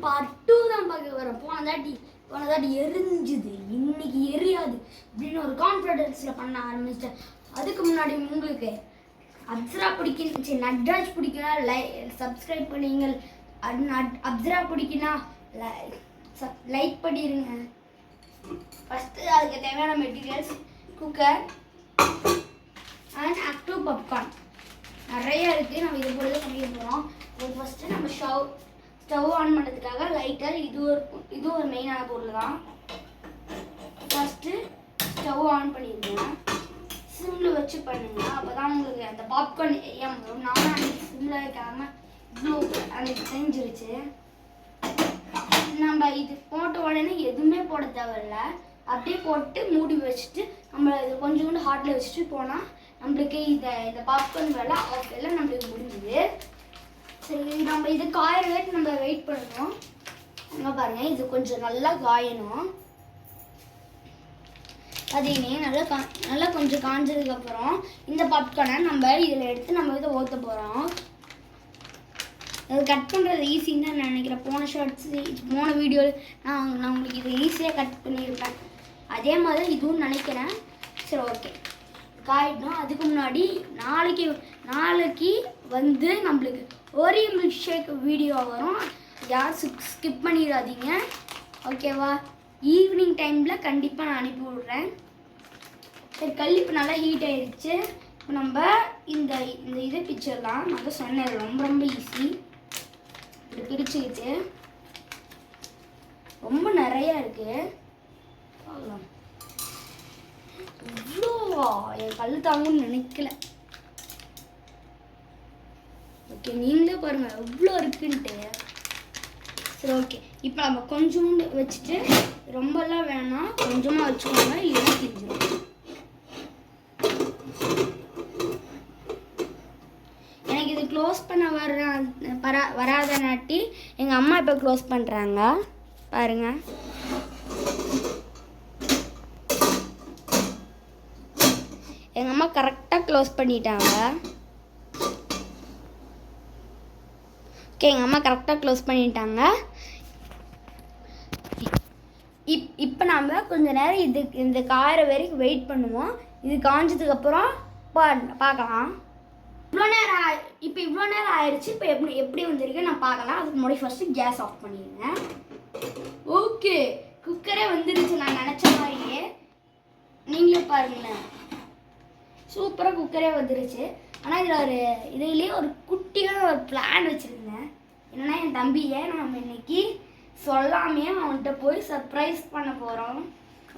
Part 2 தான் பார்க்க வரோம். போன தாட்டி எரிஞ்சுது, இன்னைக்கு எரியாது அப்படின்னு ஒரு கான்ஃபிடென்ஸில் பண்ண ஆரம்பிச்சிட்டேன். அதுக்கு முன்னாடி உங்களுக்கு அப்சரா பிடிக்கும், நட்ராஜ் பிடிக்குன்னா சப்ஸ்கிரைப் பண்ணிங்க. அப்சரா பிடிக்குன்னா லைக் பண்ணிடுங்க. ஃபஸ்ட்டு அதுக்கு தேவையான materials cooker and active popcorn நிறைய இருக்குது. நம்ம இது போல தான் பண்ணிக்க போகிறோம். ஃபஸ்ட்டு நம்ம ஸ்டவ் ஆன் பண்ணுறதுக்காக லைட்டர், இது ஒரு மெயினான பொருள் தான். ஃபஸ்ட்டு ஸ்டவ் ஆன் பண்ணிடுங்க, சிம்மில் வச்சு பண்ணுங்க. அப்போ தான் உங்களுக்கு அந்த பாப்கார்ன் ஏன் வரும். நானும் அன்றைக்கி சிம்மில் வைக்காமல் இவ்வளோ அன்றைக்கி செஞ்சிருச்சு. நம்ம இது போட்ட உடனே எதுவுமே போட தேவையில்ல, அப்படியே போட்டு மூடி வச்சுட்டு நம்ம இது கொஞ்சோண்டு ஹாட்டில் வச்சுட்டு போனால் நம்மளுக்கு இந்த பாப்கார்ன் வேலை ஆஃப் எல்லாம் நம்மளுக்கு முடிஞ்சுது. சரி, நம்ம இது காயிற வரைக்கும் நம்ம வெயிட் பண்ணணும். அங்கே பாருங்கள், இது கொஞ்சம் நல்லா காயணும். அதையுமே நல்லா கொஞ்சம் காஞ்சதுக்கப்புறம் இந்த பாப்கார்னை நம்ம இதில் எடுத்து நம்ம இதை ஊற்ற போகிறோம். அது கட் பண்ணுறது ஈஸின்னு தான் நினைக்கிறேன். போன வீடியோவில் நான் உங்களுக்கு இதை ஈஸியாக கட் பண்ணியிருப்பேன். அதே மாதிரி இதுவும் நினைக்கிறேன். சரி, ஓகே, காயிடணும். அதுக்கு முன்னாடி நாளைக்கு வந்து நம்மளுக்கு ஓரியோ மில்க் ஷேக் வீடியோ வரும். யாரும் ஸ்கிப் பண்ணிடாதீங்க, ஓகேவா? ஈவினிங் டைமில் கண்டிப்பாக நான் அனுப்பி விட்றேன். சரி, கல் இப்போ நல்லா ஹீட் ஆகிடுச்சு. இப்போ நம்ம இந்த இதை பிச்சிடலாம். நான் தான் சொன்னேன், ரொம்ப ஈஸி. இப்படி பிரிச்சுக்கிட்டு ரொம்ப நிறையா இருக்குது. பார்க்கலாம், இவ்வளோ என் கல் தாங்குன்னு நினைக்கல. ஓகே, நீங்களே பாருங்கள் எவ்வளோ இருக்குன்ட்டு. சரி, ஓகே, இப்போ நம்ம கொஞ்சோண்டு வச்சுட்டு, ரொம்பலாம் வேணாம், கொஞ்சமாக வச்சுக்கோங்க, இல்லைன்னா செஞ்சிடும். எனக்கு இது க்ளோஸ் பண்ண வராத நாட்டி எங்கள் அம்மா இப்போ க்ளோஸ் பண்ணுறாங்க பாருங்கள். எங்கள் அம்மா கரெக்டாக க்ளோஸ் பண்ணிட்டாங்க. ஓகே, எங்கள் அம்மா கரெக்டாக க்ளோஸ் பண்ணிட்டாங்க. இப்போ நாம் கொஞ்சம் நேரம் இந்த காயிற வரைக்கும் வெயிட் பண்ணுவோம். இது காஞ்சதுக்கப்புறம் பார்க்கலாம். இவ்வளோ நேரம் ஆயிடுச்சு. இப்போ எப்படி வந்திருக்கு நான் பார்க்கலாம். அதுக்கு முன்னாடி ஃபஸ்ட்டு கேஸ் ஆஃப் பண்ணிடுங்க. ஓகே, குக்கரே வந்துருச்சு நான் நினச்ச மாதிரியே. நீங்களே பாருங்களேன், சூப்பராக குக்கரே வந்துருச்சு. ஆனால் இதுலேயே ஒரு குட்டியான ஒரு பிளான் வச்சுருந்தேன். என்னென்னா, என் தம்பியை நம்ம இன்னைக்கு சொல்லாமே அவன்கிட்ட போய் சர்ப்ரைஸ் பண்ண போகிறோம்.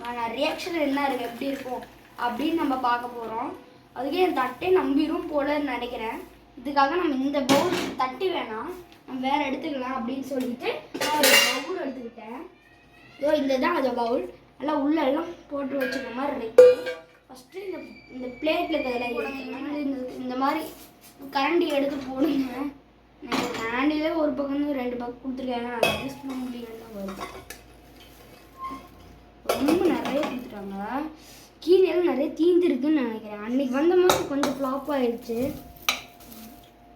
அவன் ரியாக்ஷன் என்ன இருக்குது, எப்படி இருக்கும் அப்படின்னு நம்ம பார்க்க போகிறோம். அதுக்கே என் தட்டை நம்பிடும் போலன்னு நினைக்கிறேன். இதுக்காக நம்ம இந்த பவுல் தட்டி வேணாம், நம்ம வேறு எடுத்துக்கலாம் அப்படின்னு சொல்லிட்டு நான் ஒரு பவுல் எடுத்துக்கிட்டேன். இந்த தான் அந்த பவுல். நல்லா உள்ளெல்லாம் போட்டு வச்சுக்கிற மாதிரி இருக்கு. ஃபஸ்ட்டு இந்த பிளேட்டில் இருக்கிறதெல்லாம் இந்த மாதிரி கரண்டி எடுத்து போடுங்க. எனக்கு கரண்டிலே ஒரு பக்கம் 2 பக்கம் கொடுத்துருக்காங்க. நான் யூஸ் பண்ண முடியலன்னு வரும். ரொம்ப நிறைய கொடுத்துட்டாங்க. கீழே நிறைய தீந்துருக்குன்னு நினைக்கிறேன். அன்றைக்கி வந்த மாதிரி கொஞ்சம் ஃப்ளாப் ஆகிடுச்சு.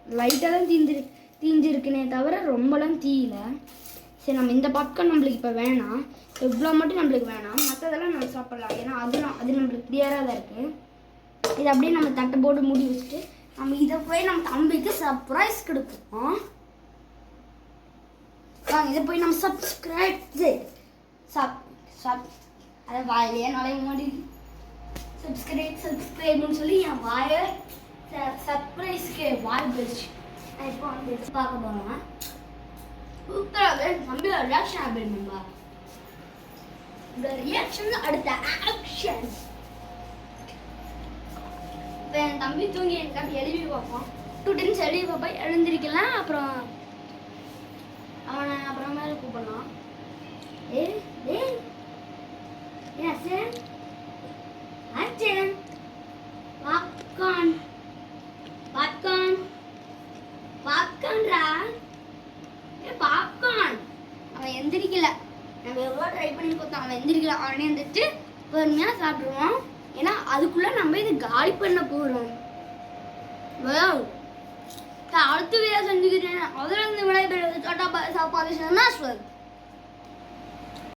லைட்டாக தான் தீஞ்சிருக்குனே தவிர ரொம்பலாம் தீயல. சரி, நம்ம இந்த பாப்கார்ன் நம்மளுக்கு இப்போ வேணாம். இவ்வளோ மட்டும் நம்மளுக்கு வேணாம், மற்றதெல்லாம் நம்ம சாப்பிட்லாம். ஏன்னா அது நம்மளுக்கு கிளியராக தான் இருக்குது. இதை அப்படியே நம்ம தட்டை போட்டு மூடி வச்சுட்டு நம்ம இதை போய் நம்ம தம்பிக்கு சர்ப்ரைஸ் கொடுப்போம். இதை போய் நம்ம அதை வாயிலையே நுழைய மாட்டி சப்ஸ்கிரைப்னு சொல்லி என் வாயை சர்ப்ரைஸ்க்கு வாய் போயிடுச்சு. நான் இப்போ வந்து எடுத்து பார்க்க போகிறேன். சூப்பராக நம்மளோட ரியாக்ஷன் அப்படின்பா. இந்த ரியாக்ஷன் அடுத்த ஆக்ஷன். இப்போ என் தம்பி தூங்கி எனக்கு எழுதி பார்ப்போம். 2 times எழுதி பார்ப்போம், எழுந்திருக்கலாம். அப்புறம் அவனை அப்புறமேல கூப்பிடலாம். பாப்கார்ன் பாப்கார்ன்ரா, பாப்கார்ன். அவன் எந்திரிக்கல. நம்ம எவ்வளோ ட்ரை பண்ணி பார்த்தோம், அவன் எந்திரிக்கல. அவனே வந்துட்டு பொறுமையாக சாப்பிடுவோம். ஏன்னா அதுக்குள்ளே நம்ம இதை காலி பண்ண போகிறோம். அடுத்த வீடியோ செஞ்சுக்கிறேன். அதில் இருந்து விடைபெறுவது டாடா பாய் சாப்பாடு